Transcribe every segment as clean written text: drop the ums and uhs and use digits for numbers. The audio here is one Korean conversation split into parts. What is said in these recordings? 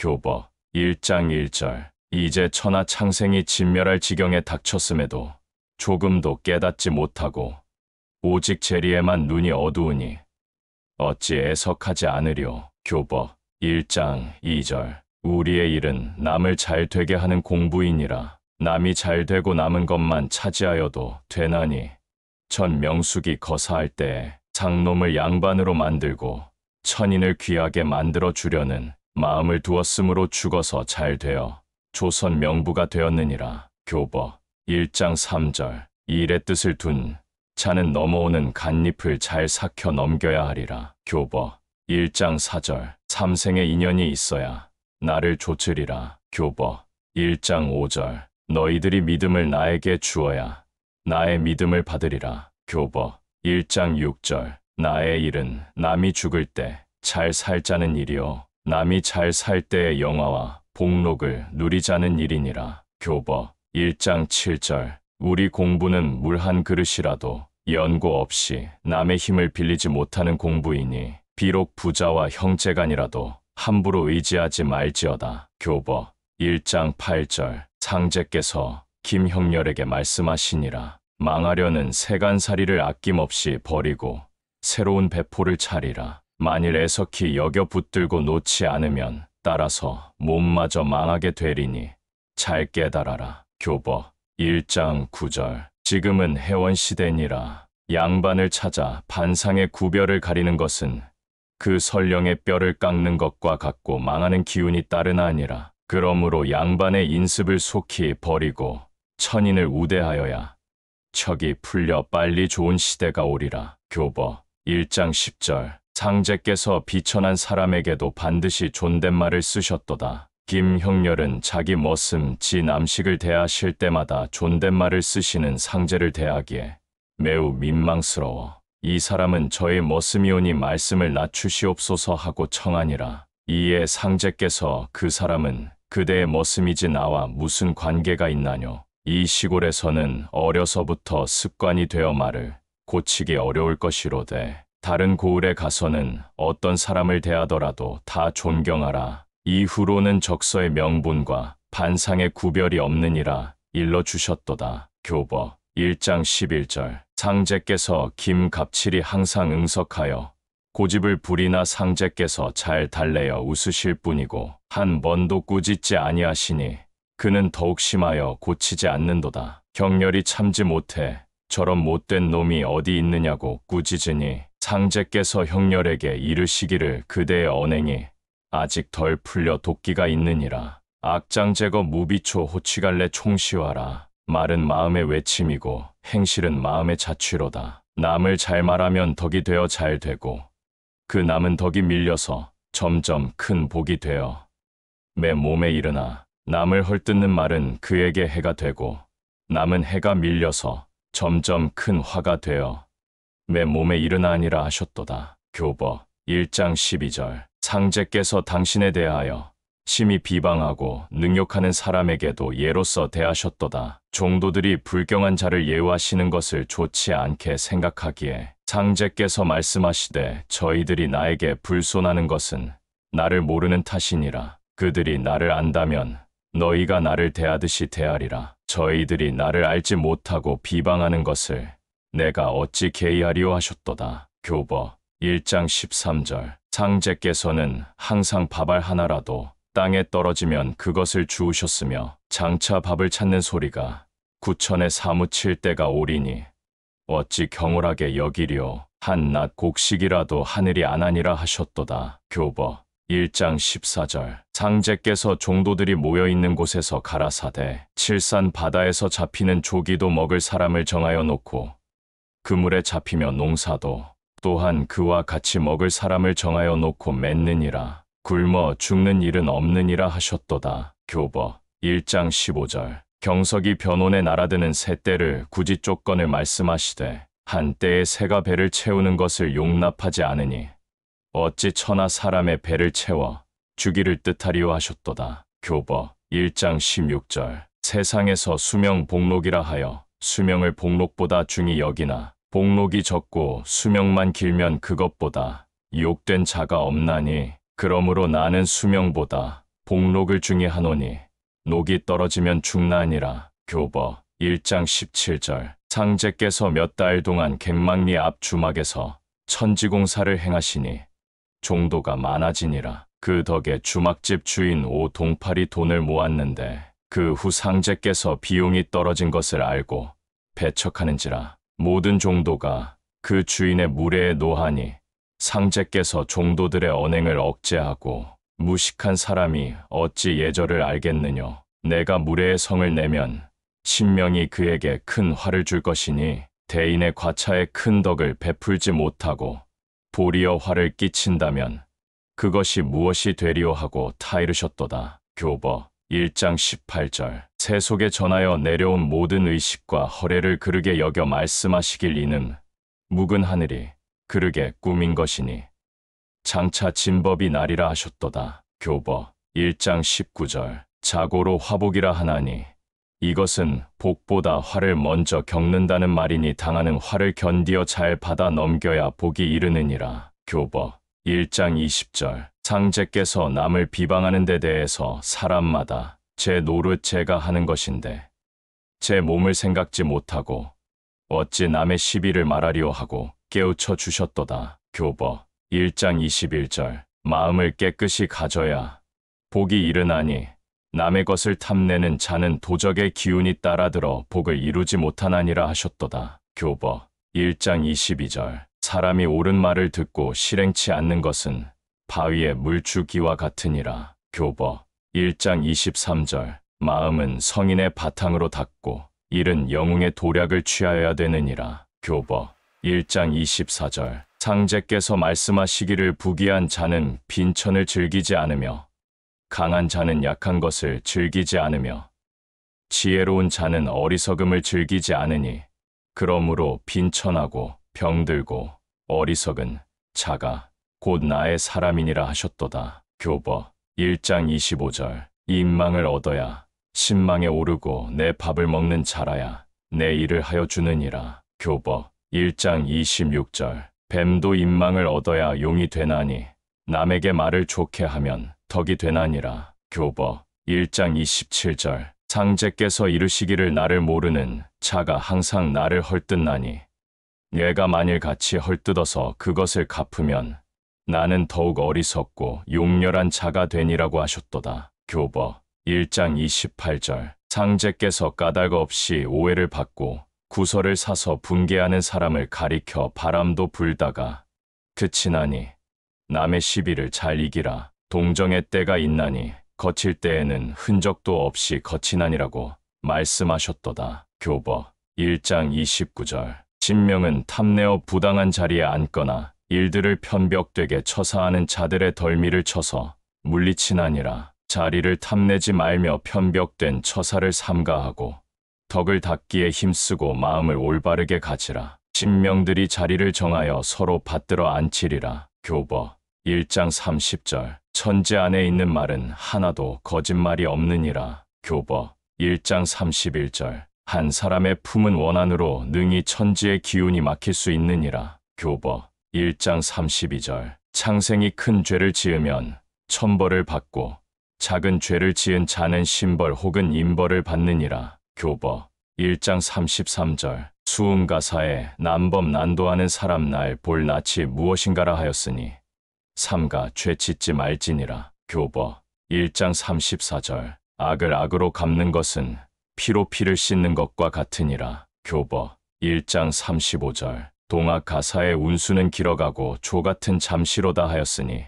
교버 1장 1절. 이제 천하 창생이 진멸할 지경에 닥쳤음에도 조금도 깨닫지 못하고 오직 재리에만 눈이 어두우니 어찌 애석하지 않으리오. 교버 1장 2절. 우리의 일은 남을 잘 되게 하는 공부이니라. 남이 잘 되고 남은 것만 차지하여도 되나니 전 명숙이 거사할 때에 상놈을 양반으로 만들고 천인을 귀하게 만들어 주려는 마음을 두었으므로 죽어서 잘 되어 조선 명부가 되었느니라. 교버 1장 3절. 일의 뜻을 둔 자는 넘어오는 갓잎을 잘 삭혀 넘겨야 하리라. 교버 1장 4절. 삼생의 인연이 있어야 나를 좇으리라. 교버 1장 5절. 너희들이 믿음을 나에게 주어야 나의 믿음을 받으리라. 교버 1장 6절. 나의 일은 남이 죽을 때 잘 살자는 일이요 남이 잘 살 때의 영화와 복록을 누리자는 일이니라. 교버 1장 7절. 우리 공부는 물 한 그릇이라도 연고 없이 남의 힘을 빌리지 못하는 공부이니 비록 부자와 형제간이라도 함부로 의지하지 말지어다. 교버 1장 8절. 상제께서 김형렬에게 말씀하시니라. 망하려는 세간살이를 아낌없이 버리고 새로운 배포를 차리라. 만일 애석히 여겨 붙들고 놓지 않으면 따라서 몸마저 망하게 되리니 잘 깨달아라. 교버 1장 9절. 지금은 해원시대니라. 양반을 찾아 반상의 구별을 가리는 것은 그 설령의 뼈를 깎는 것과 같고 망하는 기운이 따르나 아니라. 그러므로 양반의 인습을 속히 버리고 천인을 우대하여야 척이 풀려 빨리 좋은 시대가 오리라. 교버 1장 10절. 상제께서 비천한 사람에게도 반드시 존댓말을 쓰셨도다. 김형렬은 자기 머슴 지 남식을 대하실 때마다 존댓말을 쓰시는 상제를 대하기에 매우 민망스러워 이 사람은 저의 머슴이오니 말씀을 낮추시옵소서 하고 청하니라. 이에 상제께서 그 사람은 그대의 머슴이지 나와 무슨 관계가 있나뇨. 이 시골에서는 어려서부터 습관이 되어 말을 고치기 어려울 것이로되 다른 고을에 가서는 어떤 사람을 대하더라도 다 존경하라. 이후로는 적서의 명분과 반상의 구별이 없느니라 일러주셨도다. 교버 1장 11절. 상제께서 김갑칠이 항상 응석하여 고집을 부리나 상제께서 잘 달래어 웃으실 뿐이고 한 번도 꾸짖지 아니하시니 그는 더욱 심하여 고치지 않는도다. 형렬이 참지 못해 저런 못된 놈이 어디 있느냐고 꾸짖으니 상제께서 형렬에게 이르시기를 그대의 언행이 아직 덜 풀려 도끼가 있느니라. 악장 제거 무비초 호치갈래 총시와라. 말은 마음의 외침이고 행실은 마음의 자취로다. 남을 잘 말하면 덕이 되어 잘 되고 그 남은 덕이 밀려서 점점 큰 복이 되어 내 몸에 일어나 남을 헐뜯는 말은 그에게 해가 되고 남은 해가 밀려서 점점 큰 화가 되어 내 몸에 일어나니라 하셨도다. 교버 1장 12절. 상제께서 당신에 대하여 심히 비방하고 능욕하는 사람에게도 예로서 대하셨도다. 종도들이 불경한 자를 예우하시는 것을 좋지 않게 생각하기에 상제께서 말씀하시되 저희들이 나에게 불손하는 것은 나를 모르는 탓이니라. 그들이 나를 안다면 너희가 나를 대하듯이 대하리라. 저희들이 나를 알지 못하고 비방하는 것을 내가 어찌 개의하리오 하셨도다. 교버 1장 13절. 상제께서는 항상 밥알 하나라도 땅에 떨어지면 그것을 주우셨으며 장차 밥을 찾는 소리가 구천에 사무칠 때가 오리니 어찌 경홀하게 여기리오. 한낱 곡식이라도 하늘이 안 하니라 하셨도다. 교버 1장 14절. 상제께서 종도들이 모여있는 곳에서 가라사대 칠산 바다에서 잡히는 조기도 먹을 사람을 정하여 놓고 그물에 잡히며 농사도 또한 그와 같이 먹을 사람을 정하여 놓고 맺느니라. 굶어 죽는 일은 없느니라 하셨도다. 교버 1장 15절. 경석이 변온에 날아드는 새떼를 굳이 쫓건을 말씀하시되 한때에 새가 배를 채우는 것을 용납하지 않으니 어찌 천하 사람의 배를 채워 주기를 뜻하리오 하셨도다. 교버 1장 16절. 세상에서 수명 복록이라 하여 수명을 복록보다 중히 여기나 복록이 적고 수명만 길면 그것보다 유혹된 자가 없나니 그러므로 나는 수명보다 복록을 중히 하노니 녹이 떨어지면 죽나니라. 교버 1장 17절. 상제께서 몇 달 동안 객망리 앞 주막에서 천지공사를 행하시니 종도가 많아지니라. 그 덕에 주막집 주인 오동팔이 돈을 모았는데 그 후 상제께서 비용이 떨어진 것을 알고 배척하는지라. 모든 종도가 그 주인의 무례에 노하니 상제께서 종도들의 언행을 억제하고 무식한 사람이 어찌 예절을 알겠느뇨. 내가 무례의 성을 내면 신명이 그에게 큰 화를 줄 것이니 대인의 과차에 큰 덕을 베풀지 못하고 도리어 화를 끼친다면 그것이 무엇이 되리오 하고 타이르셨도다. 교버 1장 18절. 세속에 전하여 내려온 모든 의식과 허례를 그르게 여겨 말씀하시길 이는 묵은 하늘이 그르게 꾸민 것이니 장차 진법이 나리라 하셨도다. 교버 1장 19절. 자고로 화복이라 하나니 이것은 복보다 화를 먼저 겪는다는 말이니 당하는 화를 견디어 잘 받아 넘겨야 복이 이르느니라. 교버 1장 20절. 상제께서 남을 비방하는 데 대해서 사람마다 제 노릇 제가 하는 것인데 제 몸을 생각지 못하고 어찌 남의 시비를 말하리오 하고 깨우쳐 주셨도다. 교버 1장 21절. 마음을 깨끗이 가져야 복이 이르나니 남의 것을 탐내는 자는 도적의 기운이 따라들어 복을 이루지 못하나니라 하셨도다. 교버 1장 22절. 사람이 옳은 말을 듣고 실행치 않는 것은 바위에 물 주기와 같으니라. 교버 1장 23절. 마음은 성인의 바탕으로 닿고 일은 영웅의 도략을 취하여야 되느니라. 교버 1장 24절. 상제께서 말씀하시기를 부귀한 자는 빈천을 즐기지 않으며 강한 자는 약한 것을 즐기지 않으며 지혜로운 자는 어리석음을 즐기지 않으니 그러므로 빈천하고 병들고 어리석은 자가 곧 나의 사람이니라 하셨도다. 교버 1장 25절. 인망을 얻어야 신망에 오르고 내 밥을 먹는 자라야 내 일을 하여 주느니라. 교버 1장 26절. 뱀도 인망을 얻어야 용이 되나니 남에게 말을 좋게 하면 덕이 되나니라. 교버 1장 27절. 상제께서 이르시기를 나를 모르는 자가 항상 나를 헐뜯나니 내가 만일 같이 헐뜯어서 그것을 갚으면 나는 더욱 어리석고 용렬한 자가 되니라고 하셨도다. 교버 1장 28절. 상제께서 까닭 없이 오해를 받고 구설을 사서 분개하는 사람을 가리켜 바람도 불다가 그치나니 남의 시비를 잘 이기라. 동정의 때가 있나니 거칠 때에는 흔적도 없이 거치나니라고 말씀하셨도다. 교버 1장 29절. 신명은 탐내어 부당한 자리에 앉거나 일들을 편벽되게 처사하는 자들의 덜미를 쳐서 물리치나니라. 자리를 탐내지 말며 편벽된 처사를 삼가하고 덕을 닦기에 힘쓰고 마음을 올바르게 가지라. 신명들이 자리를 정하여 서로 받들어 앉히리라. 교버 1장 30절. 천재 안에 있는 말은 하나도 거짓말이 없느니라. 교버 1장 31절. 한 사람의 품은 원한으로 능히 천지의 기운이 막힐 수 있느니라. 교버 1장 32절. 창생이 큰 죄를 지으면 천벌을 받고 작은 죄를 지은 자는 신벌 혹은 인벌을 받느니라. 교버 1장 33절. 수음가사에 남범 난도하는 사람 날 볼 낯이 무엇인가라 하였으니 삼가 죄 짓지 말지니라. 교버 1장 34절. 악을 악으로 갚는 것은 피로 피를 씻는 것과 같으니라. 교버 1장 35절. 동악 가사의 운수는 길어가고 조 같은 잠시로다 하였으니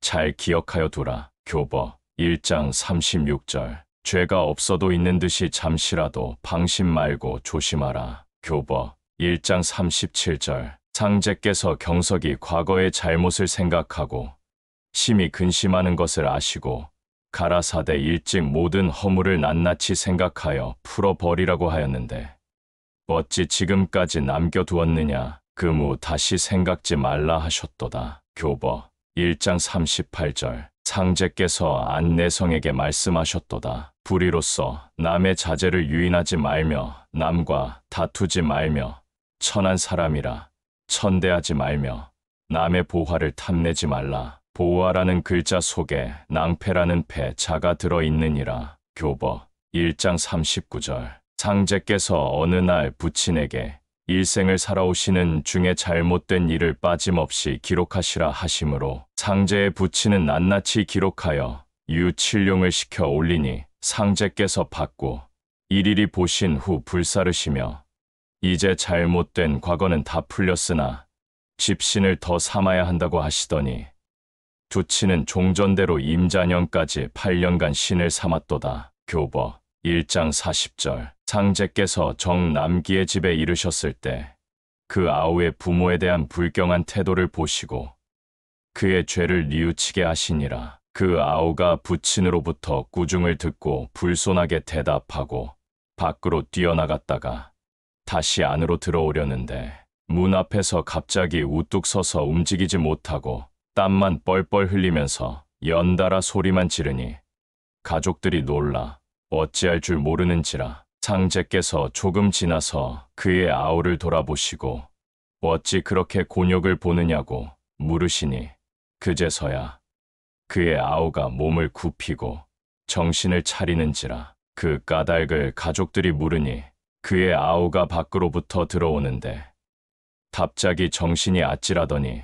잘 기억하여 두라. 교버 1장 36절. 죄가 없어도 있는 듯이 잠시라도 방심 말고 조심하라. 교버 1장 37절. 상제께서 경석이 과거의 잘못을 생각하고 심히 근심하는 것을 아시고 가라사대 일찍 모든 허물을 낱낱이 생각하여 풀어버리라고 하였는데 어찌 지금까지 남겨두었느냐. 그무 다시 생각지 말라 하셨도다. 교버 1장 38절. 상제께서 안내성에게 말씀하셨도다. 불의로서 남의 자제를 유인하지 말며 남과 다투지 말며 천한 사람이라 천대하지 말며 남의 보화를 탐내지 말라. 보아라는 글자 속에 낭패라는 패자가 들어있느니라. 교버 1장 39절. 상제께서 어느 날 부친에게 일생을 살아오시는 중에 잘못된 일을 빠짐없이 기록하시라 하심으로 상제의 부친은 낱낱이 기록하여 유칠룡을 시켜 올리니 상제께서 받고 일일이 보신 후 불사르시며 이제 잘못된 과거는 다 풀렸으나 집신을 더 삼아야 한다고 하시더니 두치는 종전대로 임자년까지 8년간 신을 삼았도다. 교버 1장 40절. 상제께서 정남기의 집에 이르셨을 때 그 아우의 부모에 대한 불경한 태도를 보시고 그의 죄를 뉘우치게 하시니라. 그 아우가 부친으로부터 꾸중을 듣고 불손하게 대답하고 밖으로 뛰어나갔다가 다시 안으로 들어오려는데 문 앞에서 갑자기 우뚝 서서 움직이지 못하고 땀만 뻘뻘 흘리면서 연달아 소리만 지르니 가족들이 놀라 어찌할 줄 모르는지라. 상제께서 조금 지나서 그의 아우를 돌아보시고 어찌 그렇게 곤욕을 보느냐고 물으시니 그제서야 그의 아우가 몸을 굽히고 정신을 차리는지라. 그 까닭을 가족들이 물으니 그의 아우가 밖으로부터 들어오는데 갑자기 정신이 아찔하더니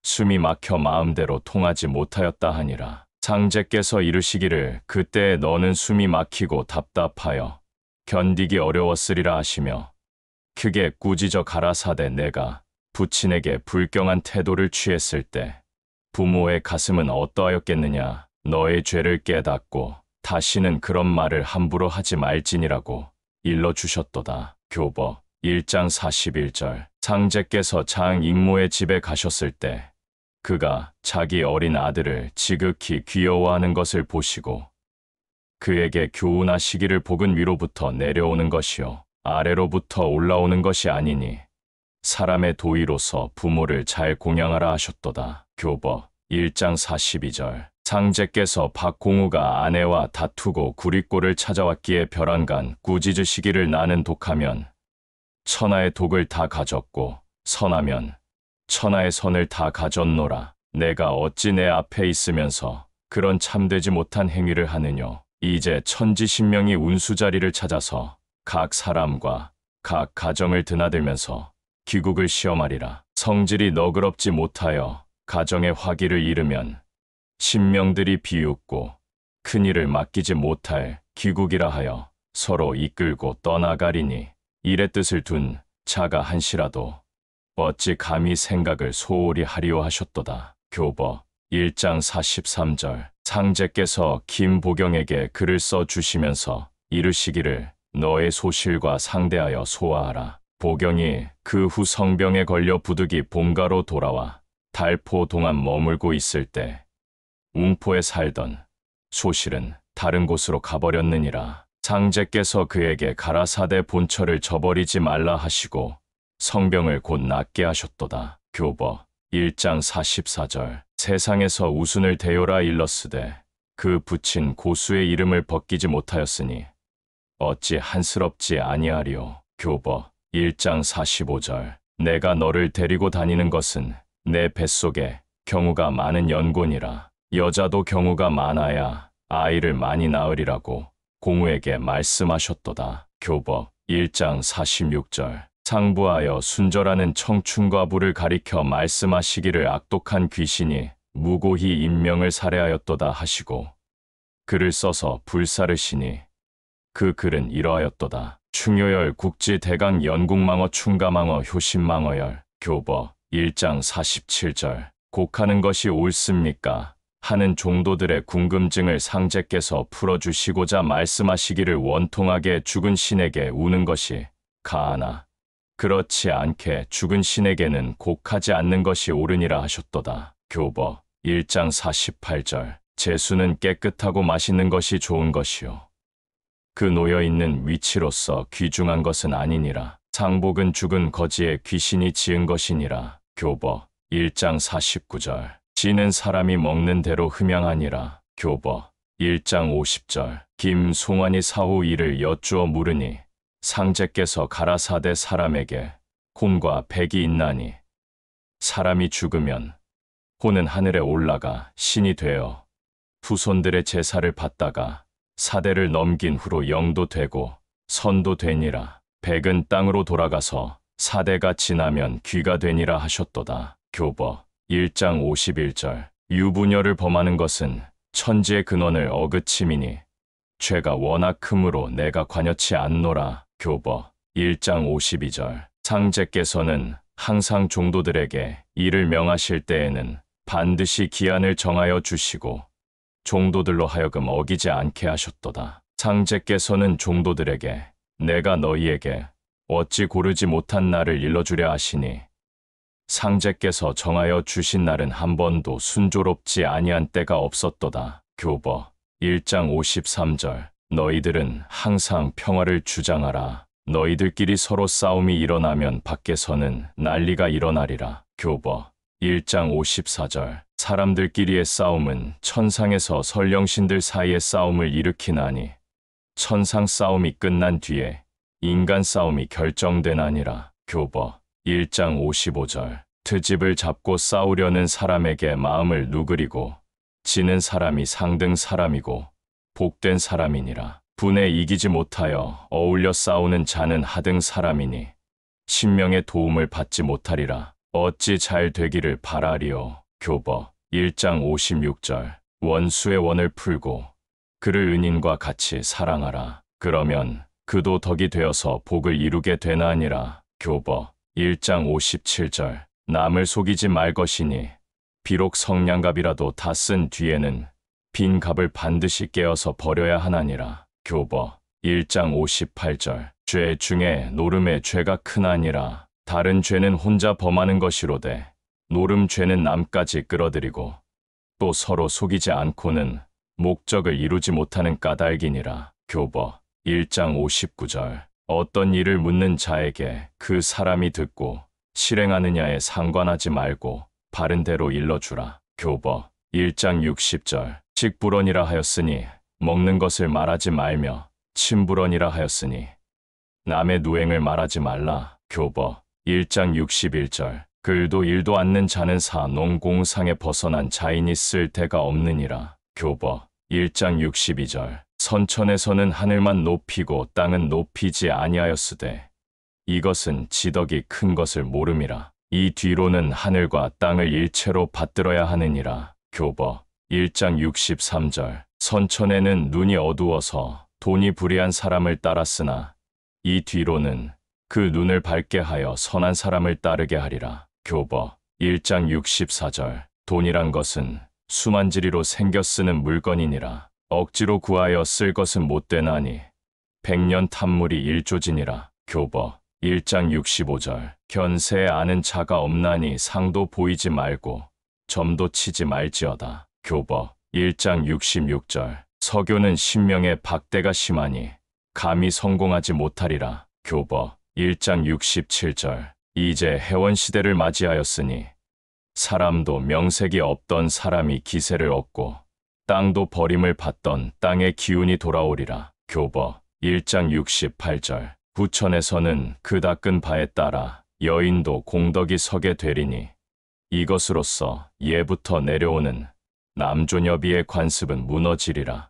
숨이 막혀 마음대로 통하지 못하였다 하니라. 상제께서 이르시기를 그때 너는 숨이 막히고 답답하여 견디기 어려웠으리라 하시며 크게 꾸짖어 가라사대 내가 부친에게 불경한 태도를 취했을 때 부모의 가슴은 어떠하였겠느냐. 너의 죄를 깨닫고 다시는 그런 말을 함부로 하지 말지니라고 일러주셨도다. 교버 1장 41절. 상제께서 장 익모의 집에 가셨을 때 그가 자기 어린 아들을 지극히 귀여워하는 것을 보시고 그에게 교훈하시기를 복은 위로부터 내려오는 것이요 아래로부터 올라오는 것이 아니니 사람의 도의로서 부모를 잘 공양하라 하셨도다. 교버 1장 42절. 상제께서 박공우가 아내와 다투고 구리꼴을 찾아왔기에 벼랑간 꾸짖으시기를 나는 독하면 천하의 독을 다 가졌고 선하면 천하의 선을 다 가졌노라. 내가 어찌 내 앞에 있으면서 그런 참되지 못한 행위를 하느뇨. 이제 천지신명이 운수자리를 찾아서 각 사람과 각 가정을 드나들면서 기국을 시험하리라. 성질이 너그럽지 못하여 가정의 화기를 잃으면 신명들이 비웃고 큰일을 맡기지 못할 기국이라 하여 서로 이끌고 떠나가리니 일의 뜻을 둔 자가 한시라도 어찌 감히 생각을 소홀히 하리오 하셨도다. 교버 1장 43절. 상제께서 김보경에게 글을 써주시면서 이르시기를 너의 소실과 상대하여 소화하라. 보경이 그 후 성병에 걸려 부득이 본가로 돌아와 달포 동안 머물고 있을 때 웅포에 살던 소실은 다른 곳으로 가버렸느니라. 상제께서 그에게 가라사대 본처를 저버리지 말라 하시고 성병을 곧 낫게 하셨도다. 교버 1장 44절. 세상에서 우순을 대요라 일렀으되 그 부친 고수의 이름을 벗기지 못하였으니 어찌 한스럽지 아니하리요. 교버 1장 45절. 내가 너를 데리고 다니는 것은 내 뱃속에 경우가 많은 연곤이라. 여자도 경우가 많아야 아이를 많이 낳으리라고 공우에게 말씀하셨도다. 교버 1장 46절. 상부하여 순절하는 청춘과부를 가리켜 말씀하시기를 악독한 귀신이 무고히 인명을 살해하였도다 하시고 글을 써서 불사르시니 그 글은 이러하였도다. 충효열 국지 대강 연국망어 충가망어 효신망어열. 교버 1장 47절. 곡하는 것이 옳습니까? 하는 종도들의 궁금증을 상제께서 풀어주시고자 말씀하시기를 원통하게 죽은 신에게 우는 것이 가하나 그렇지 않게 죽은 신에게는 곡하지 않는 것이 옳으니라 하셨도다. 교버 1장 48절. 제수는 깨끗하고 맛있는 것이 좋은 것이요 그 놓여있는 위치로서 귀중한 것은 아니니라. 상복은 죽은 거지에 귀신이 지은 것이니라. 교버 1장 49절. 지는 사람이 먹는 대로 흠양하니라. 교버 1장 50절. 김송환이 사후 일을 여쭈어 물으니 상제께서 가라사대 사람에게 콩과 백이 있나니 사람이 죽으면 호는 하늘에 올라가 신이 되어 후손들의 제사를 받다가 사대를 넘긴 후로 영도 되고 선도 되니라. 백은 땅으로 돌아가서 사대가 지나면 귀가 되니라 하셨도다. 교버 1장 51절. 유부녀를 범하는 것은 천지의 근원을 어그침이니 죄가 워낙 크므로 내가 관여치 않노라. 교버 1장 52절. 상제께서는 항상 종도들에게 일을 명하실 때에는 반드시 기한을 정하여 주시고 종도들로 하여금 어기지 않게 하셨도다. 상제께서는 종도들에게 내가 너희에게 어찌 고르지 못한 날을 일러주려 하시니 상제께서 정하여 주신 날은 한 번도 순조롭지 아니한 때가 없었도다. 교버 1장 53절. 너희들은 항상 평화를 주장하라. 너희들끼리 서로 싸움이 일어나면 밖에서는 난리가 일어나리라. 교버 1장 54절. 사람들끼리의 싸움은 천상에서 설령신들 사이의 싸움을 일으키나니 천상 싸움이 끝난 뒤에 인간 싸움이 결정되나니라. 교버 1장 55절. 트집을 잡고 싸우려는 사람에게 마음을 누그리고 지는 사람이 상등 사람이고 복된 사람이니라. 분에 이기지 못하여 어울려 싸우는 자는 하등 사람이니 신명의 도움을 받지 못하리라. 어찌 잘 되기를 바라리요. 교버 1장 56절. 원수의 원을 풀고 그를 은인과 같이 사랑하라. 그러면 그도 덕이 되어서 복을 이루게 되나니라. 교버 1장 57절. 남을 속이지 말 것이니 비록 성냥갑이라도 다 쓴 뒤에는 빈 갑을 반드시 깨어서 버려야 하나니라. 교버 1장 58절. 죄 중에 노름의 죄가 크나니라. 다른 죄는 혼자 범하는 것이로되 노름 죄는 남까지 끌어들이고 또 서로 속이지 않고는 목적을 이루지 못하는 까닭이니라. 교버 1장 59절. 어떤 일을 묻는 자에게 그 사람이 듣고 실행하느냐에 상관하지 말고 바른 대로 일러주라. 교버 1장 60절. 식불언이라 하였으니 먹는 것을 말하지 말며 침불언이라 하였으니 남의 누행을 말하지 말라. 교버 1장 61절. 글도 일도 않는 자는 사농공상에 벗어난 자인이 쓸 데가 없느니라. 교버 1장 62절. 선천에서는 하늘만 높이고 땅은 높이지 아니하였으되 이것은 지덕이 큰 것을 모름이라. 이 뒤로는 하늘과 땅을 일체로 받들어야 하느니라. 교버 1장 63절. 선천에는 눈이 어두워서 돈이 불의한 사람을 따랐으나 이 뒤로는 그 눈을 밝게 하여 선한 사람을 따르게 하리라. 교버 1장 64절. 돈이란 것은 수만지리로 생겨 쓰는 물건이니라. 억지로 구하여 쓸 것은 못 되나니 백년 탐물이 일조지니라. 교버 1장 65절. 견세에 아는 자가 없나니 상도 보이지 말고 점도 치지 말지어다. 교버 1장 66절. 서교는 신명의 박대가 심하니 감히 성공하지 못하리라. 교버 1장 67절. 이제 해원시대를 맞이하였으니 사람도 명색이 없던 사람이 기세를 얻고 땅도 버림을 받던 땅의 기운이 돌아오리라. 교버 1장 68절. 부천에서는 그 닦은 바에 따라 여인도 공덕이 서게 되리니 이것으로써 예부터 내려오는 남조녀비의 관습은 무너지리라.